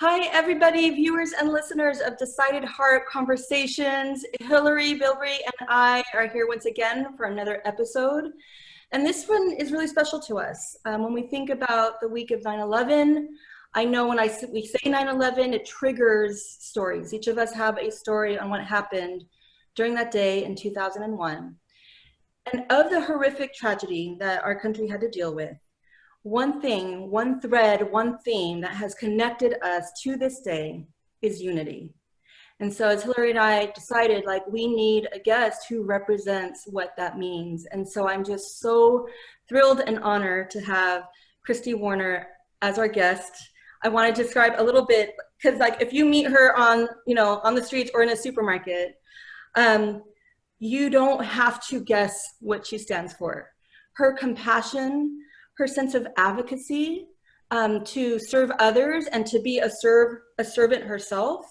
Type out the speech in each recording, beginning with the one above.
Hi, everybody, viewers and listeners of Decided Heart Conversations. Hillary, Bilbrey, and I are here once again for another episode. And this one is really special to us. When we think about the week of 9/11, I know when we say 9/11, it triggers stories. Each of us have a story on what happened during that day in 2001. And of the horrific tragedy that our country had to deal with, one thing, one thread, one theme that has connected us to this day is unity. And so as Hillary and I decided, we need a guest who represents what that means. And so I'm just so thrilled and honored to have Cristy Warner as our guest. I want to describe a little bit, because if you meet her on the streets or in a supermarket, you don't have to guess what she stands for. Her compassion, her sense of advocacy, to serve others and to be a servant herself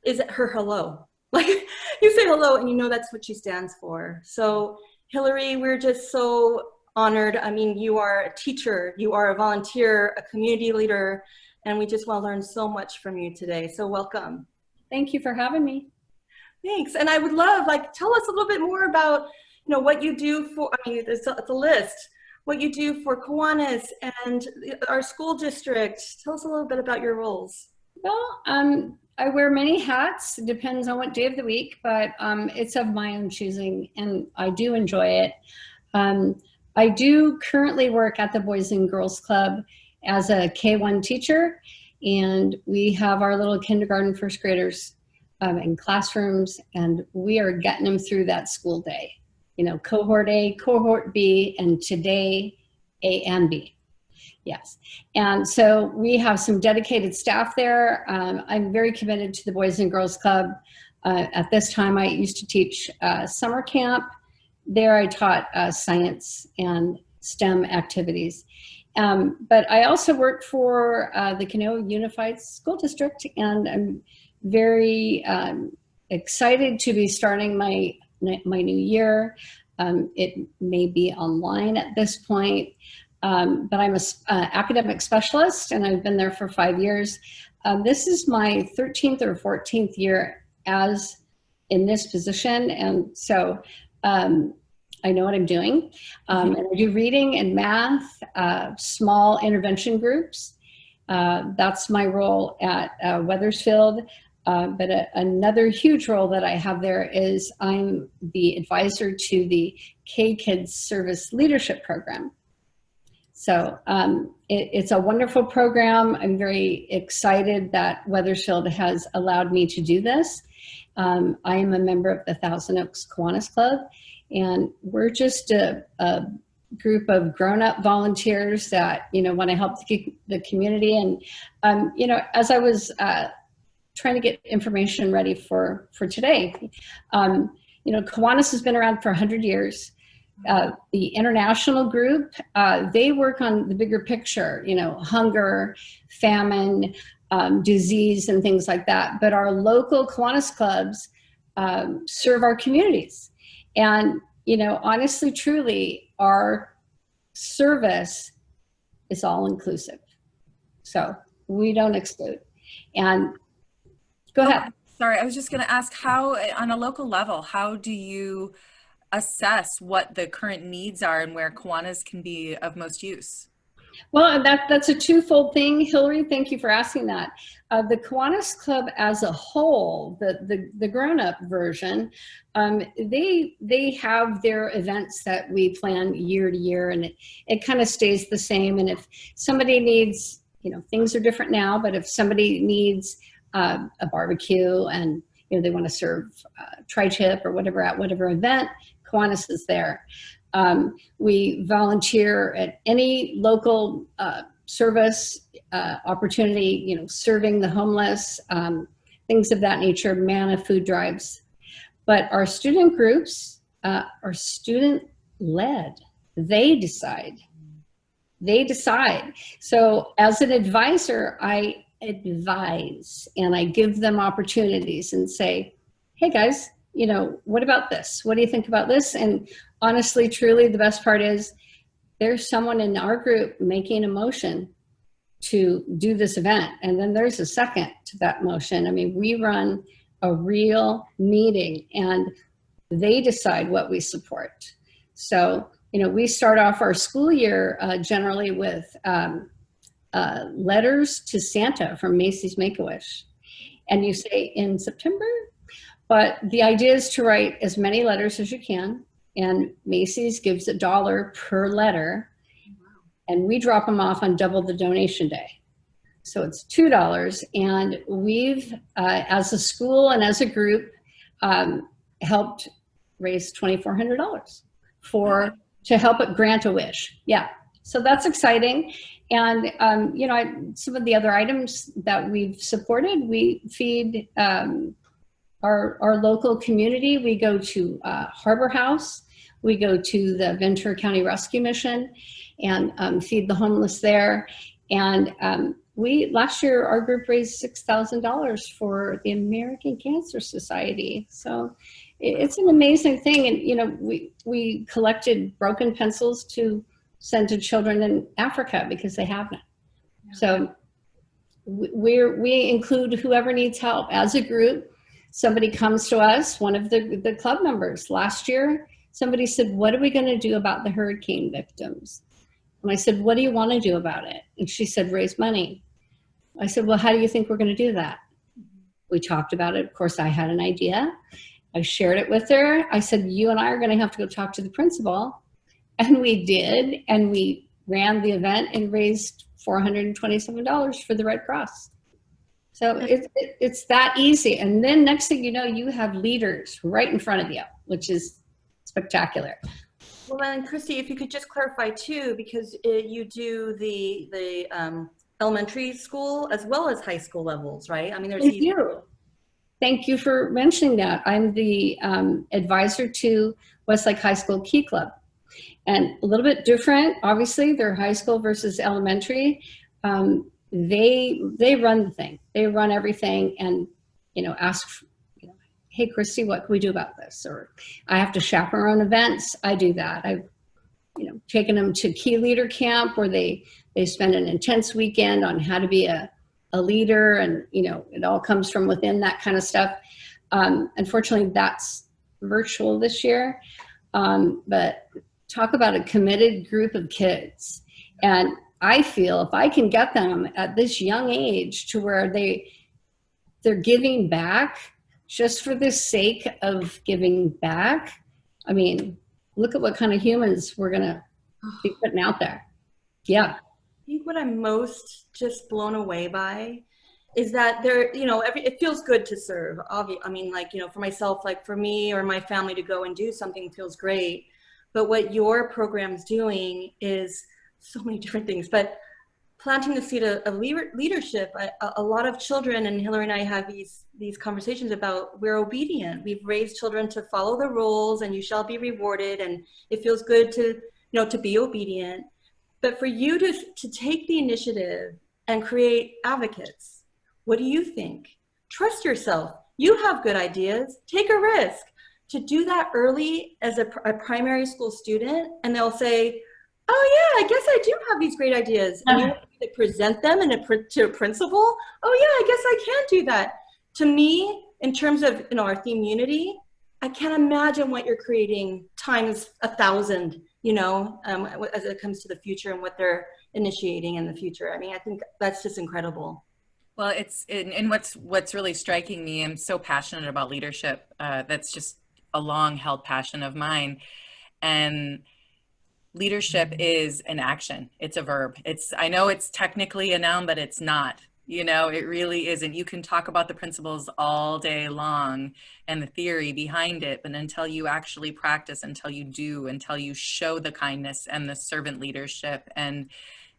is her hello. You say hello and you know that's what she stands for. So Hillary, we're just so honored. I mean, you are a teacher, you are a volunteer, a community leader, and we just want to learn so much from you today. So welcome. Thank you for having me. Thanks. And I would love, tell us a little bit more about, what you do for, it's a list. What you do for Kiwanis and our school district. Tell us a little bit about your roles. Well, I wear many hats. It depends on what day of the week, but it's of my own choosing, and I do enjoy it. I do currently work at the Boys and Girls Club as a K-1 teacher, and we have our little kindergarten first graders in classrooms, and we are getting them through that school day. Cohort A, cohort B, and today A and B. Yes. And so we have some dedicated staff there. I'm very committed to the Boys and Girls Club. At this time, I used to teach summer camp. There I taught science and STEM activities. But I also work for the Conejo Unified School District, and I'm very excited to be starting my new year. It may be online at this point, but I'm an academic specialist, and I've been there for 5 years. This is my 13th or 14th year as in this position, and so I know what I'm doing. And I do reading and math, small intervention groups. That's my role at Weathersfield. But another huge role that I have there is I'm the advisor to the K-Kids Service Leadership Program. So it's a wonderful program. I'm very excited that Weathersfield has allowed me to do this. I am a member of the Thousand Oaks Kiwanis Club, and we're just a group of grown-up volunteers that want to help the community. And as I was trying to get information ready for today. Kiwanis has been around for 100 years. The international group, they work on the bigger picture, hunger, famine, disease, and things like that. But our local Kiwanis clubs serve our communities. And, honestly, truly, our service is all inclusive. So we don't exclude. And go ahead. Sorry, I was just going to ask how, on a local level, how do you assess what the current needs are and where Kiwanis can be of most use? Well, that's a twofold thing, Hillary. Thank you for asking that. The Kiwanis Club as a whole, the grown-up version, they have their events that we plan year to year, and it kind of stays the same. And if somebody needs, things are different now, but if somebody needs a barbecue and they want to serve tri-tip or whatever at whatever event, Kiwanis is there. We volunteer at any local service opportunity, serving the homeless, things of that nature, manna food drives. But our student groups are student-led. They decide. So as an advisor, I advise and I give them opportunities and say, hey guys, what about this? What do you think about this? And honestly, truly, the best part is there's someone in our group making a motion to do this event. And then there's a second to that motion. I mean, we run a real meeting and they decide what we support. So, you know, we start off our school year generally with letters to Santa from Macy's Make-A-Wish. And you say in September, but the idea is to write as many letters as you can. And Macy's gives $1 per letter. And we drop them off on double the donation day. So it's $2. And we've, as a school and as a group, helped raise $2,400 to help it grant a wish. Yeah, so that's exciting. And, you know, some of the other items that we've supported, we feed our local community. We go to Harbor House. We go to the Ventura County Rescue Mission and feed the homeless there. And last year, our group raised $6,000 for the American Cancer Society. So it's an amazing thing. And, you know, we collected broken pencils to send to children in Africa because they have none. So we include whoever needs help. As a group, somebody comes to us, one of the club members last year, somebody said, what are we going to do about the hurricane victims? And I said, what do you want to do about it? And she said, raise money. I said, well, how do you think we're going to do that? We talked about it. Of course, I had an idea. I shared it with her. I said, you and I are going to have to go talk to the principal. And we did. And we ran the event and raised $427 for the Red Cross. So it's that easy. And then next thing you know, you have leaders right in front of you, which is spectacular. Well, then, Cristy, if you could just clarify too, because you do the elementary school as well as high school levels, right? I mean, there's Thank you for mentioning that. I'm the advisor to Westlake High School Key Club, and a little bit different. Obviously, they're high school versus elementary. They run the thing. They run everything, and ask. Hey, Cristy, what can we do about this? Or I have to chaperone events. I do that. I've, taken them to Key Leader Camp where they spend an intense weekend on how to be a leader, and, it all comes from within, that kind of stuff. Unfortunately, that's virtual this year. But talk about a committed group of kids. And I feel if I can get them at this young age to where they're giving back, just for the sake of giving back, I mean, look at what kind of humans we're going to be putting out there. Yeah. I think what I'm most just blown away by is that it feels good to serve. I mean, for myself, for me or my family to go and do something feels great. But what your program's doing is so many different things. But planting the seed of leadership, a lot of children, and Hillary and I have these conversations about, we're obedient. We've raised children to follow the rules, and you shall be rewarded. And it feels good to be obedient. But for you to take the initiative and create advocates, what do you think? Trust yourself. You have good ideas. Take a risk. To do that early as a primary school student, and they'll say, oh yeah, I guess I do have these great ideas. And you want to present them to a principal? Oh yeah, I guess I can do that. To me, in terms of our theme unity, I can't imagine what you're creating times 1,000, as it comes to the future and what they're initiating in the future. I mean, I think that's just incredible. Well, and what's really striking me, I'm so passionate about leadership. That's just a long held passion of mine. And leadership is an action. It's a verb. I know it's technically a noun, but it's not. It really isn't. You can talk about the principles all day long and the theory behind it, but until you actually practice, until you do, until you show the kindness and the servant leadership. And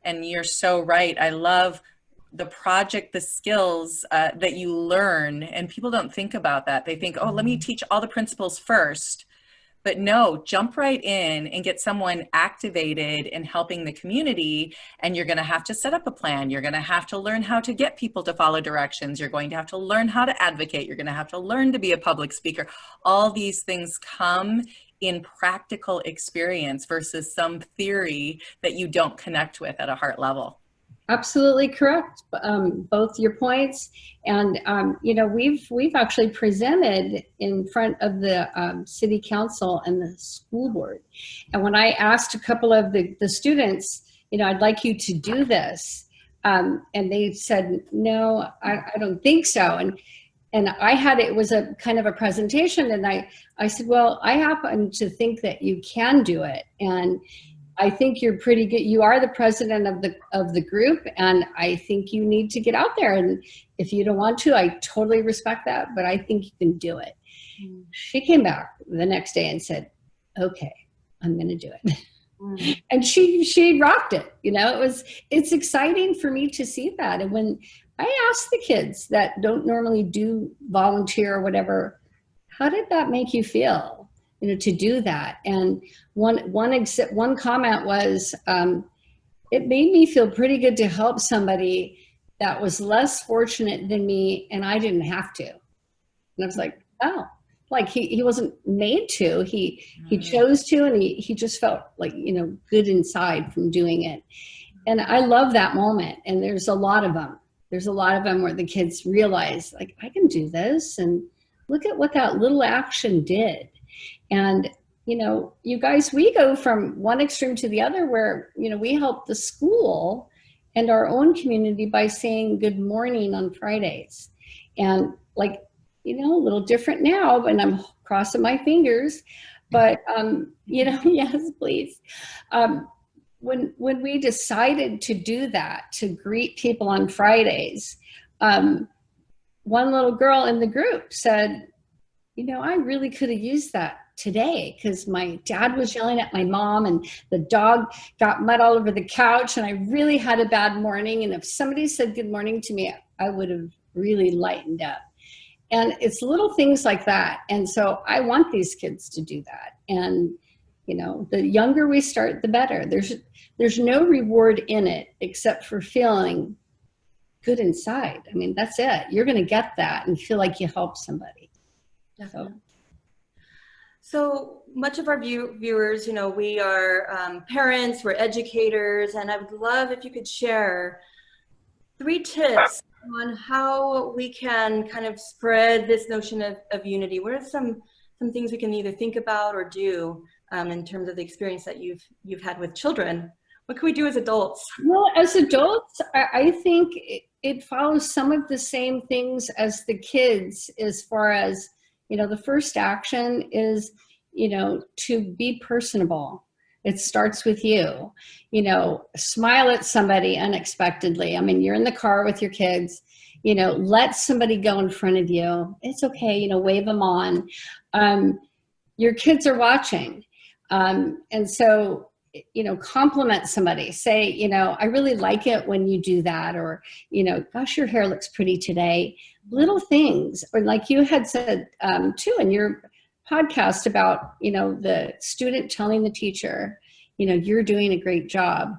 you're so right. I love the project, the skills that you learn, and people don't think about that. They think, oh, let me teach all the principles first. But no, jump right in and get someone activated in helping the community. And you're going to have to set up a plan. You're going to have to learn how to get people to follow directions. You're going to have to learn how to advocate. You're going to have to learn to be a public speaker. All these things come in practical experience versus some theory that you don't connect with at a heart level. Absolutely correct. Both your points, and we've actually presented in front of the city council and the school board. And when I asked a couple of the students, I'd like you to do this, and they said, no, I don't think so. And it was a kind of a presentation, and I said, well, I happen to think that you can do it, and I think you're pretty good. You are the president of the group, and I think you need to get out there. And if you don't want to, I totally respect that, but I think you can do it. She came back the next day and said, okay, I'm going to do it. And she rocked it. It's exciting for me to see that. And when I ask the kids that don't normally do volunteer or whatever, how did that make you feel? To do that. And one comment was, it made me feel pretty good to help somebody that was less fortunate than me, and I didn't have to. And I was like, oh, like he wasn't made to. He chose to, and he just felt like good inside from doing it. And I love that moment. And there's a lot of them. There's a lot of them where the kids realize, like, I can do this, and look at what that little action did. And, you guys, we go from one extreme to the other where, we help the school and our own community by saying good morning on Fridays. And a little different now, and I'm crossing my fingers, but, yes, please. When we decided to do that, to greet people on Fridays, one little girl in the group said, I really could have used that today because my dad was yelling at my mom and the dog got mud all over the couch and I really had a bad morning. And if somebody said good morning to me, I would have really lightened up. And it's little things like that. And so I want these kids to do that. And, the younger we start, the better. There's no reward in it except for feeling good inside. I mean, that's it. You're going to get that and feel like you helped somebody. Definitely. So much of our viewers, we are parents, we're educators, and I would love if you could share 3 tips on how we can kind of spread this notion of unity. What are some things we can either think about or do in terms of the experience that you've had with children? What can we do as adults? Well, as adults, I think it follows some of the same things as the kids as far as, the first action is, to be personable. It starts with you, smile at somebody unexpectedly. I mean, you're in the car with your kids, let somebody go in front of you. It's okay, wave them on. Your kids are watching. And so, compliment somebody, say, I really like it when you do that, or, gosh, your hair looks pretty today. Little things, or like you had said too in your podcast about, the student telling the teacher, you're doing a great job.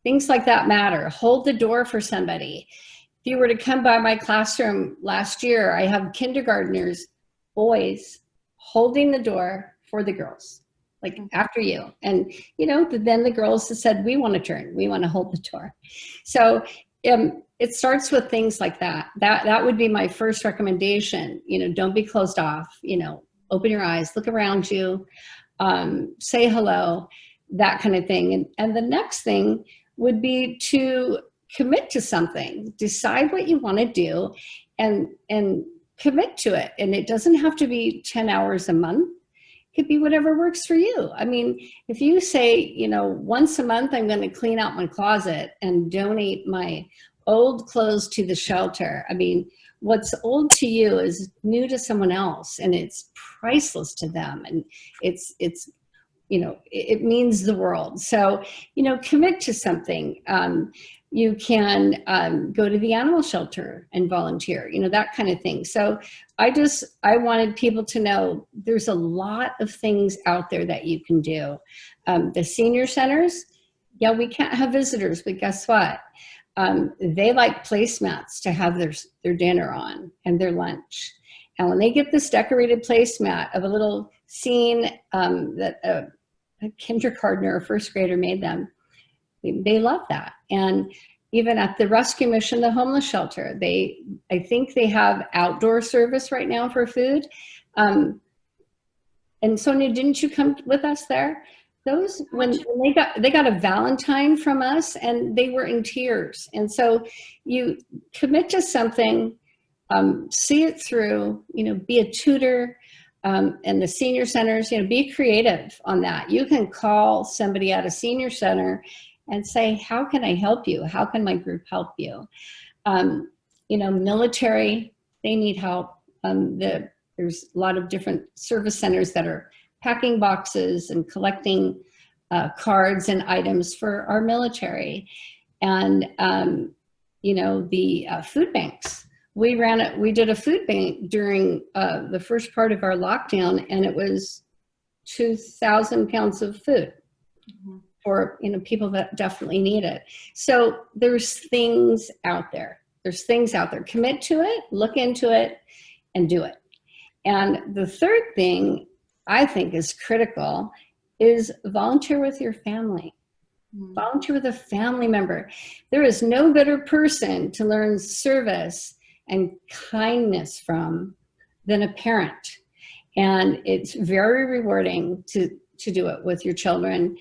Things like that matter. Hold the door for somebody. If you were to come by my classroom last year, I have kindergartners, boys, holding the door for the girls. Like after you. And, then the girls said, we want to turn, we want to hold the door. So it starts with things like that. That would be my first recommendation. Don't be closed off, open your eyes, look around you, say hello, that kind of thing. And the next thing would be to commit to something, decide what you want to do and commit to it. And it doesn't have to be 10 hours a month. Could be whatever works for you. I mean, if you say, once a month, I'm going to clean out my closet and donate my old clothes to the shelter. I mean, what's old to you is new to someone else and it's priceless to them. And it's it means the world. So, commit to something. You can go to the animal shelter and volunteer, that kind of thing. So I wanted people to know there's a lot of things out there that you can do. The senior centers, yeah, we can't have visitors, but guess what? They like placemats to have their dinner on and their lunch. And when they get this decorated placemat of a little scene that a kindergartner or first grader made them, they love that. And, even at the rescue mission, the homeless shelter, I think they have outdoor service right now for food. And Sonia, didn't you come with us there? Those, when they got a Valentine from us, and they were in tears. And so you commit to something, see it through, be a tutor, and the senior centers, be creative on that. You can call somebody at a senior center and say, how can I help you? How can my group help you? Military, they need help. There's a lot of different service centers that are packing boxes and collecting cards and items for our military. And, the food banks. We did a food bank during the first part of our lockdown, and it was 2,000 pounds of food for people that definitely need it. So there's things out there. Commit to it, look into it, and do it. And the third thing I think is critical is volunteer with your family. Volunteer with a family member. There is no better person to learn service and kindness from than a parent. And it's very rewarding to do it with your children.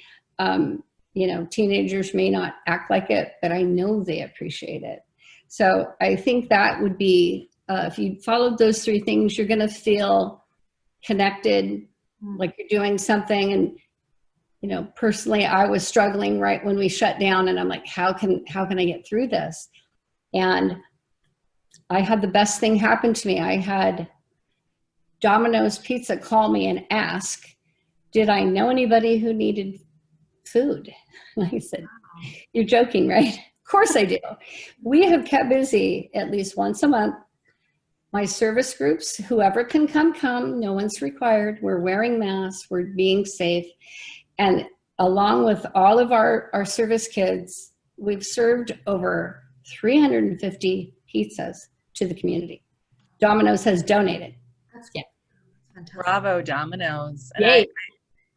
Teenagers may not act like it, but I know they appreciate it. So I think that would be, if you followed those three things, you're gonna feel connected, like you're doing something. And personally, I was struggling right when we shut down, and I'm like, how can I get through this? And I had the best thing happen to me. I had Domino's Pizza call me and ask, did I know anybody who needed food? And I said, you're joking, right? Of course I do. We have kept busy at least once a month. My service groups, whoever can come, no one's required. We're wearing masks, we're being safe. And along with all of our service kids, we've served over 350 pizzas to the community. Domino's has donated. That's fantastic. Bravo, Domino's. Yay.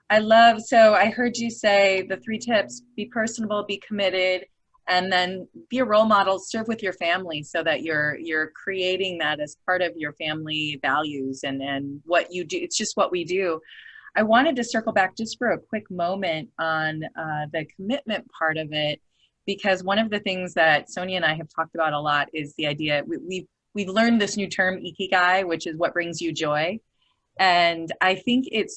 I love, so I heard you say the 3 tips: be personable, be committed, and then be a role model, serve with your family, so that you're creating that as part of your family values and what you do. It's just what we do. I wanted to circle back just for a quick moment on the commitment part of it, because one of the things that Sonia and I have talked about a lot is the idea, we've learned this new term, ikigai, which is what brings you joy. And I think it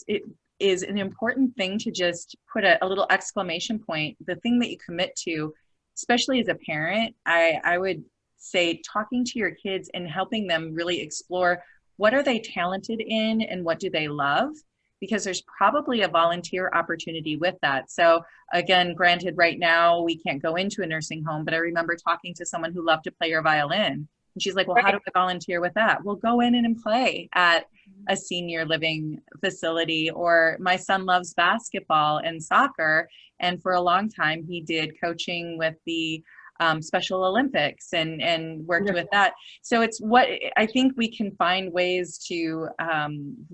is an important thing to just put a little exclamation point, the thing that you commit to, especially as a parent. I would say talking to your kids and helping them really explore, what are they talented in and what do they love? Because there's probably a volunteer opportunity with that. So again, granted, right now we can't go into a nursing home, but I remember talking to someone who loved to play her violin. And she's like, well, how do I volunteer with that? Well, go in and play at a senior living facility. Or my son loves basketball and soccer. And for a long time, he did coaching with the Special Olympics and worked with that. So it's what I think we can find ways to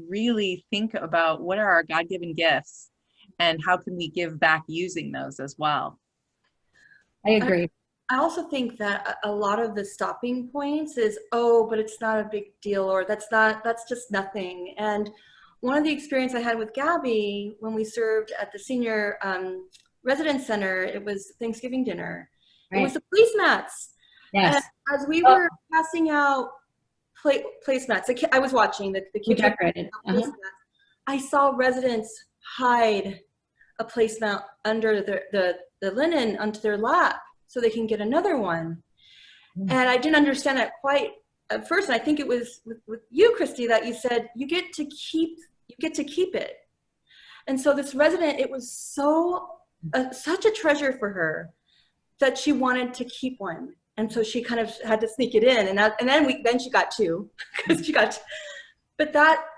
really think about, what are our God-given gifts and how can we give back using those as well. I agree. I also think that a lot of the stopping points is, oh, but it's not a big deal, or that's just nothing. And one of the experience I had with Gabby when we served at the senior residence center, it was Thanksgiving dinner. Right. It was the placemats. Yes. And as we were passing out placemats, I was watching the kids decorated. I saw residents hide a placemat under the linen onto their lap so they can get another one. And I didn't understand that quite at first. And I think it was with you, Cristy, that you said you get to keep it. And so this resident, it was such a treasure for her that she wanted to keep one. And so she kind of had to sneak it in. And then she got two.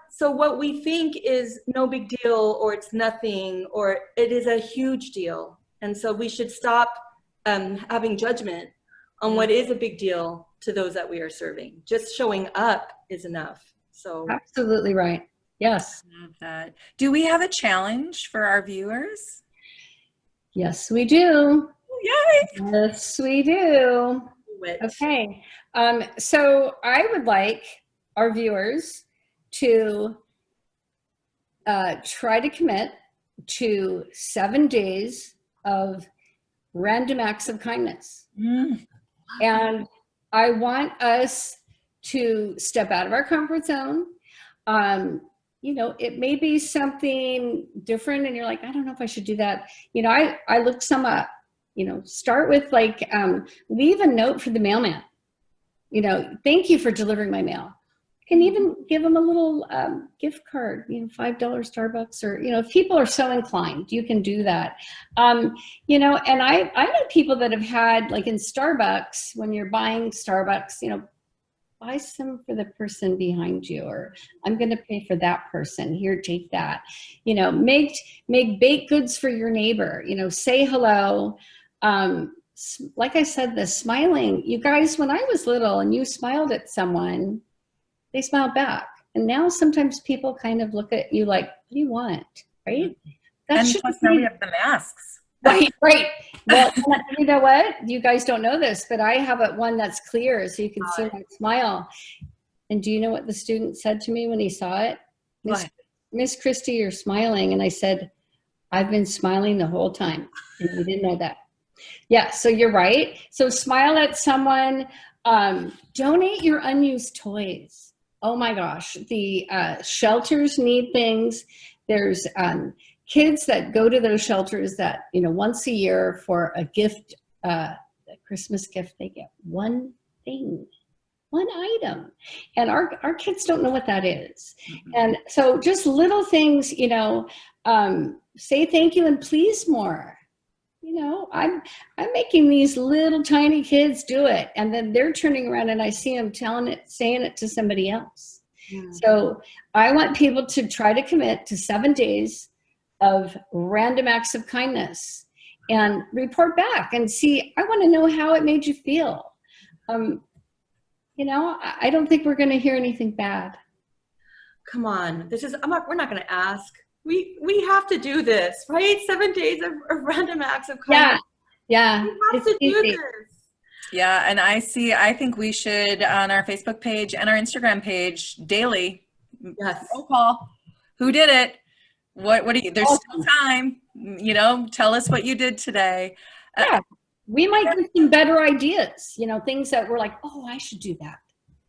So what we think is no big deal, or it's nothing, or it is a huge deal. And so we should stop having judgment on what is a big deal to those that we are serving. Just showing up is enough. So absolutely right. Yes. I love that. Do we have a challenge for our viewers? Yes, we do. Yay! Yes, we do. Okay. So I would like our viewers to try to commit to 7 days of random acts of kindness. And I want us to step out of our comfort zone. You know, it may be something different and you're like, I don't know if I should do that. You know, I looked some up. You know, start with like, leave a note for the mailman. You know, thank you for delivering my mail. You can even give them a little gift card, you know, $5 Starbucks, or, you know, if people are so inclined, you can do that. You know, and I know people that have had, like in Starbucks, when you're buying Starbucks, you know, buy some for the person behind you, or I'm going to pay for that person. Here, take that. You know, make baked goods for your neighbor. You know, say hello. Like I said, the smiling. You guys, when I was little and you smiled at someone, they smiled back. And now sometimes people kind of look at you like, what do you want? Right? And plus now we have the masks. Right. Well, you know what? You guys don't know this, but I have one that's clear so you can see my smile. And do you know what the student said to me when he saw it? Miss Cristy, you're smiling. And I said, I've been smiling the whole time. And you didn't know that. Yeah, so you're right. So smile at someone. Donate your unused toys. Oh my gosh, the shelters need things. There's kids that go to those shelters that, you know, once a year for a gift, a Christmas gift, they get one thing, one item. And our kids don't know what that is. And so just little things, you know, say thank you and please more. You know, I'm making these little tiny kids do it, and then they're turning around and I see them saying it to somebody else. So I want people to try to commit to 7 days of random acts of kindness and report back and see, I want to know how it made you feel. You know, I don't think we're going to hear anything bad. Come on, we're not going to ask. We have to do this, right? 7 days of random acts of kindness. Yeah. We have to do this. Yeah, and I think we should, on our Facebook page and our Instagram page, daily, roll call. Who did it? What do you, there's still time, you know, tell us what you did today. Yeah, we might get some better ideas, you know, things that we're like, oh, I should do that.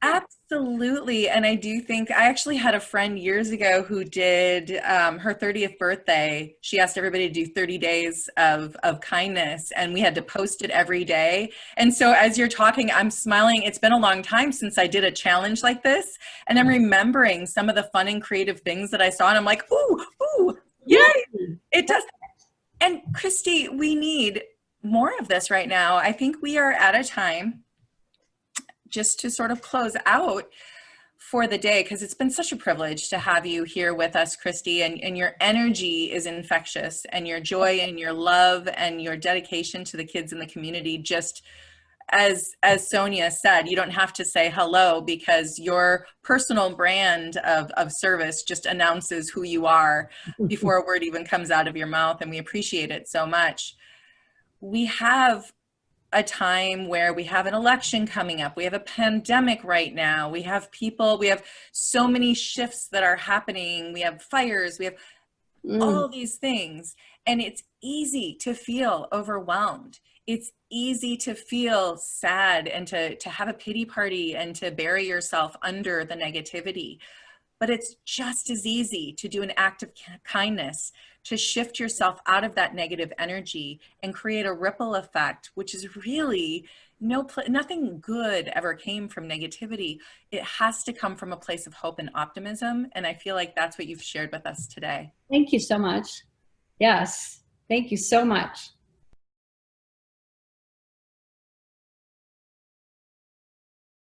Absolutely. And I do think I actually had a friend years ago who did her 30th birthday. She asked everybody to do 30 days of kindness, and we had to post it every day. And so as you're talking, I'm smiling. It's been a long time since I did a challenge like this. And I'm remembering some of the fun and creative things that I saw. And I'm like, ooh, yay. It does. And Cristy, we need more of this right now. I think we are at a time just to sort of close out for the day, because it's been such a privilege to have you here with us, Cristy, and your energy is infectious, and your joy and your love and your dedication to the kids in the community, just as Sonia said, you don't have to say hello, because your personal brand of service just announces who you are before a word even comes out of your mouth, and we appreciate it so much. We have a time where we have an election coming up. We have a pandemic right now. We have so many shifts that are happening. We have fires, we have all these things. And it's easy to feel overwhelmed. It's easy to feel sad and to have a pity party and to bury yourself under the negativity. But it's just as easy to do an act of kindness, to shift yourself out of that negative energy and create a ripple effect, which is really nothing good ever came from negativity. It has to come from a place of hope and optimism. And I feel like that's what you've shared with us today. Thank you so much. Yes. Thank you so much.